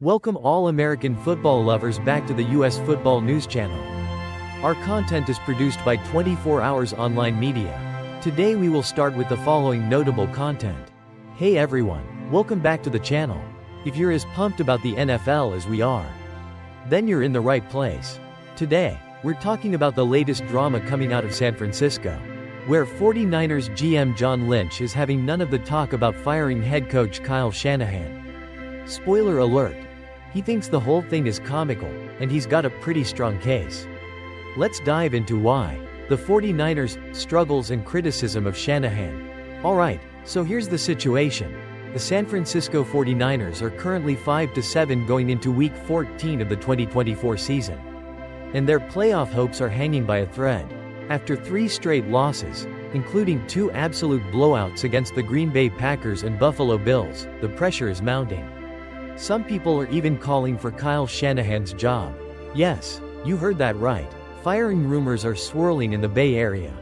Welcome all American football lovers back to the US Football News Channel. Our content is produced by 24 Hours Online Media. Today we will start with the following notable content. Hey everyone, welcome back to the channel. If you're as pumped about the NFL as we are, then you're in the right place. Today, we're talking about the latest drama coming out of San Francisco, where 49ers GM John Lynch is having none of the talk about firing head coach Kyle Shanahan. Spoiler alert. He thinks the whole thing is comical, and he's got a pretty strong case. Let's dive into why. The 49ers' struggles and criticism of Shanahan. Alright, so here's the situation. The San Francisco 49ers are currently 5-7 going into Week 14 of the 2024 season. And their playoff hopes are hanging by a thread. After 3 straight losses, including 2 absolute blowouts against the Green Bay Packers and Buffalo Bills, the pressure is mounting. Some people are even calling for Kyle Shanahan's job. Yes, you heard that right. Firing rumors are swirling in the Bay Area.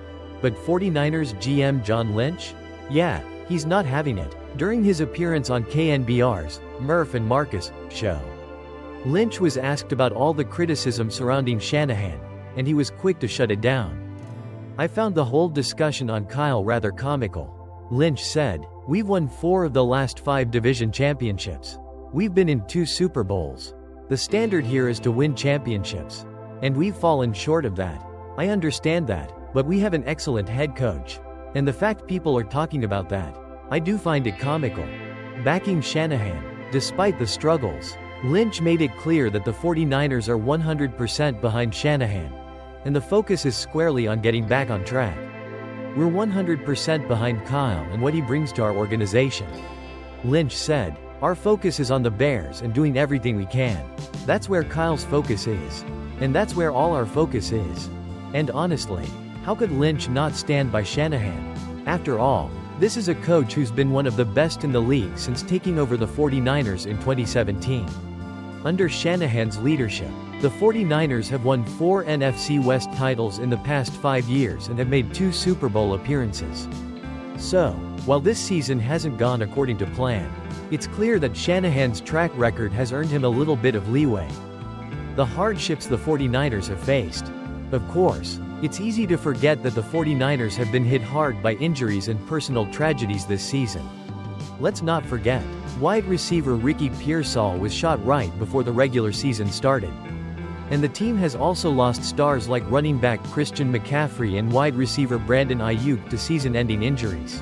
But 49ers GM John Lynch? Yeah, he's not having it. During his appearance on KNBR's Murph and Marcus show, Lynch was asked about all the criticism surrounding Shanahan, and he was quick to shut it down. I found the whole discussion on Kyle rather comical. Lynch said, "We've won 4 of the last 5 division championships. We've been in 2 Super Bowls. The standard here is to win championships. And we've fallen short of that. I understand that, but we have an excellent head coach. And the fact people are talking about that, I do find it comical." Backing Shanahan. Despite the struggles, Lynch made it clear that the 49ers are 100% behind Shanahan. And the focus is squarely on getting back on track. "We're 100% behind Kyle and what he brings to our organization," Lynch said. "Our focus is on the Bears and doing everything we can. That's where Kyle's focus is. And that's where all our focus is." And honestly, how could Lynch not stand by Shanahan? After all, this is a coach who's been one of the best in the league since taking over the 49ers in 2017. Under Shanahan's leadership, the 49ers have won 4 NFC West titles in the past 5 years and have made 2 Super Bowl appearances. So, while this season hasn't gone according to plan, it's clear that Shanahan's track record has earned him a little bit of leeway. The hardships the 49ers have faced. Of course, it's easy to forget that the 49ers have been hit hard by injuries and personal tragedies this season. Let's not forget, wide receiver Ricky Pearsall was shot right before the regular season started. And the team has also lost stars like running back Christian McCaffrey and wide receiver Brandon Ayuk to season-ending injuries.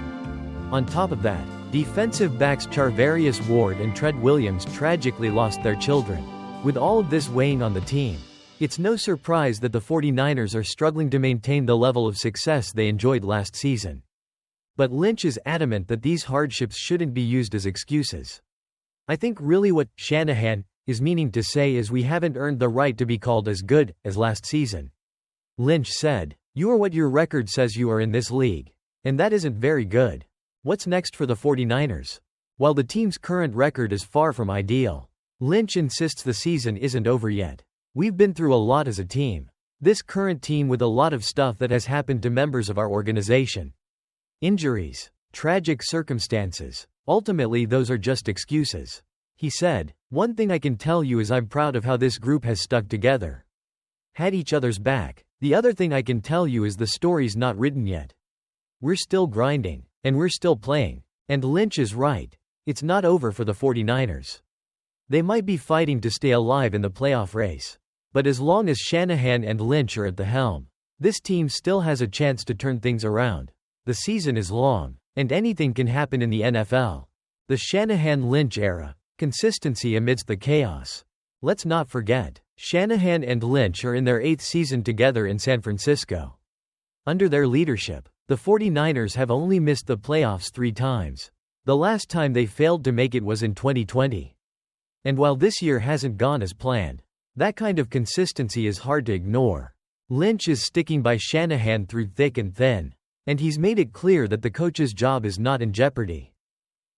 On top of that, defensive backs Charvarius Ward and Trent Williams tragically lost their children. With all of this weighing on the team, it's no surprise that the 49ers are struggling to maintain the level of success they enjoyed last season. But Lynch is adamant that these hardships shouldn't be used as excuses. "I think really what Shanahan is meaning to say is we haven't earned the right to be called as good as last season," Lynch said. "You are what your record says you are in this league. And that isn't very good." What's next for the 49ers? While the team's current record is far from ideal, Lynch insists the season isn't over yet. "We've been through a lot as a team. This current team with a lot of stuff that has happened to members of our organization. Injuries, tragic circumstances. Ultimately those are just excuses." He said, "One thing I can tell you is I'm proud of how this group has stuck together. Had each other's back. The other thing I can tell you is the story's not written yet. We're still grinding. And we're still playing." And Lynch is right. It's not over for the 49ers. They might be fighting to stay alive in the playoff race. But as long as Shanahan and Lynch are at the helm, this team still has a chance to turn things around. The season is long, and anything can happen in the NFL. The Shanahan-Lynch era. Consistency amidst the chaos. Let's not forget, Shanahan and Lynch are in their 8th season together in San Francisco. Under their leadership, the 49ers have only missed the playoffs 3 times. The last time they failed to make it was in 2020. And while this year hasn't gone as planned, that kind of consistency is hard to ignore. Lynch is sticking by Shanahan through thick and thin. And he's made it clear that the coach's job is not in jeopardy.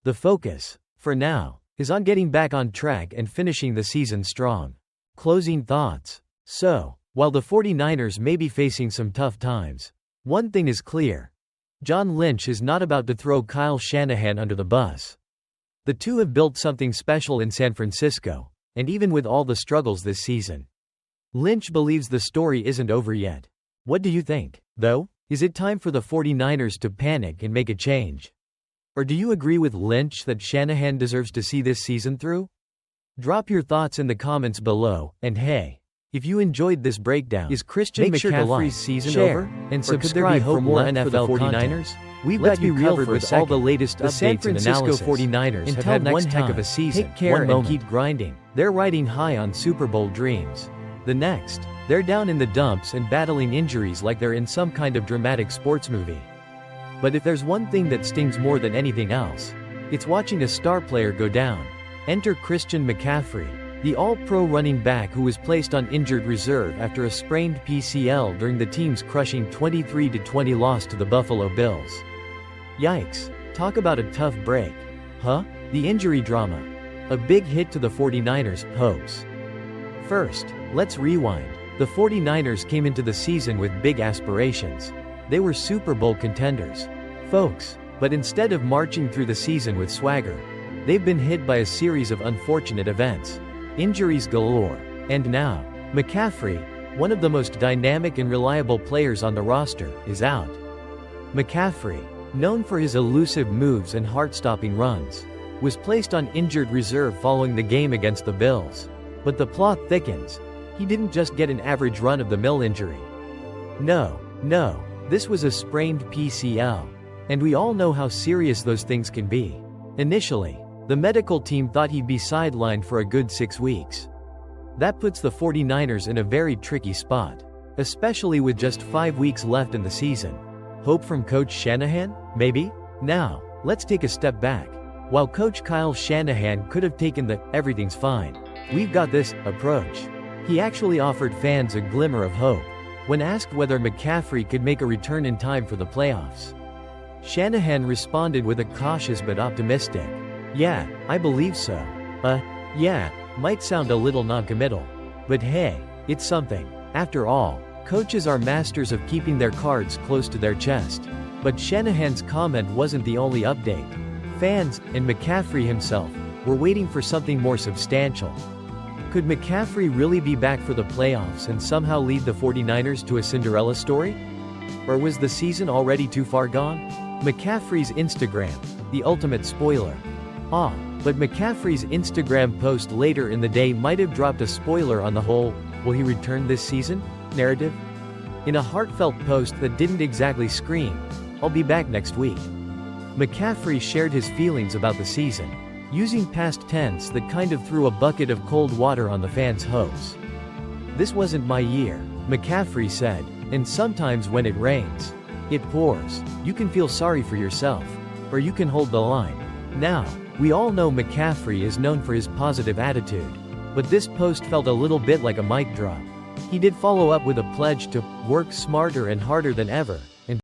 The focus, for now, is on getting back on track and finishing the season strong. Closing thoughts. So, while the 49ers may be facing some tough times, one thing is clear. John Lynch is not about to throw Kyle Shanahan under the bus. The two have built something special in San Francisco, and even with all the struggles this season, Lynch believes the story isn't over yet. What do you think, though? Is it time for the 49ers to panic and make a change? Or do you agree with Lynch that Shanahan deserves to see this season through? Drop your thoughts in the comments below, and hey, if you enjoyed this breakdown, is Christian McCaffrey's season over? And subscribe for more NFL 49ers? We've got you covered with all the latest updates and analysis. The San Francisco 49ers have had one heck of a season. Take care and keep grinding. They're riding high on Super Bowl dreams. The next, they're down in the dumps and battling injuries like they're in some kind of dramatic sports movie. But if there's one thing that stings more than anything else, it's watching a star player go down. Enter Christian McCaffrey, the all-pro running back who was placed on injured reserve after a sprained PCL during the team's crushing 23-20 loss to the Buffalo Bills. Yikes. Talk about a tough break. Huh? The injury drama. A big hit to the 49ers' hopes. First, let's rewind. The 49ers came into the season with big aspirations. They were Super Bowl contenders, folks. But instead of marching through the season with swagger, they've been hit by a series of unfortunate events. Injuries galore. And now, McCaffrey, one of the most dynamic and reliable players on the roster, is out. McCaffrey, known for his elusive moves and heart-stopping runs, was placed on injured reserve following the game against the Bills. But the plot thickens. He didn't just get an average run-of-the-mill injury. No, this was a sprained PCL. And we all know how serious those things can be. Initially, the medical team thought he'd be sidelined for a good 6 weeks. That puts the 49ers in a very tricky spot, especially with just 5 weeks left in the season. Hope from Coach Shanahan? Maybe? Now, let's take a step back. While Coach Kyle Shanahan could have taken the "everything's fine, we've got this" approach, he actually offered fans a glimmer of hope. When asked whether McCaffrey could make a return in time for the playoffs, Shanahan responded with a cautious but optimistic, "Yeah, I believe so." Yeah, might sound a little non-committal. But hey, it's something. After all, coaches are masters of keeping their cards close to their chest. But Shanahan's comment wasn't the only update. Fans, and McCaffrey himself, were waiting for something more substantial. Could McCaffrey really be back for the playoffs and somehow lead the 49ers to a Cinderella story? Or was the season already too far gone? McCaffrey's Instagram, the ultimate spoiler. But McCaffrey's Instagram post later in the day might have dropped a spoiler on the whole "will he return this season" narrative. In a heartfelt post that didn't exactly scream, "I'll be back next week," McCaffrey shared his feelings about the season, using past tense that kind of threw a bucket of cold water on the fans' hopes. "This wasn't my year," McCaffrey said, "and sometimes when it rains, it pours. You can feel sorry for yourself, or you can hold the line." Now, we all know McCaffrey is known for his positive attitude, but this post felt a little bit like a mic drop. He did follow up with a pledge to "work smarter and harder than ever,"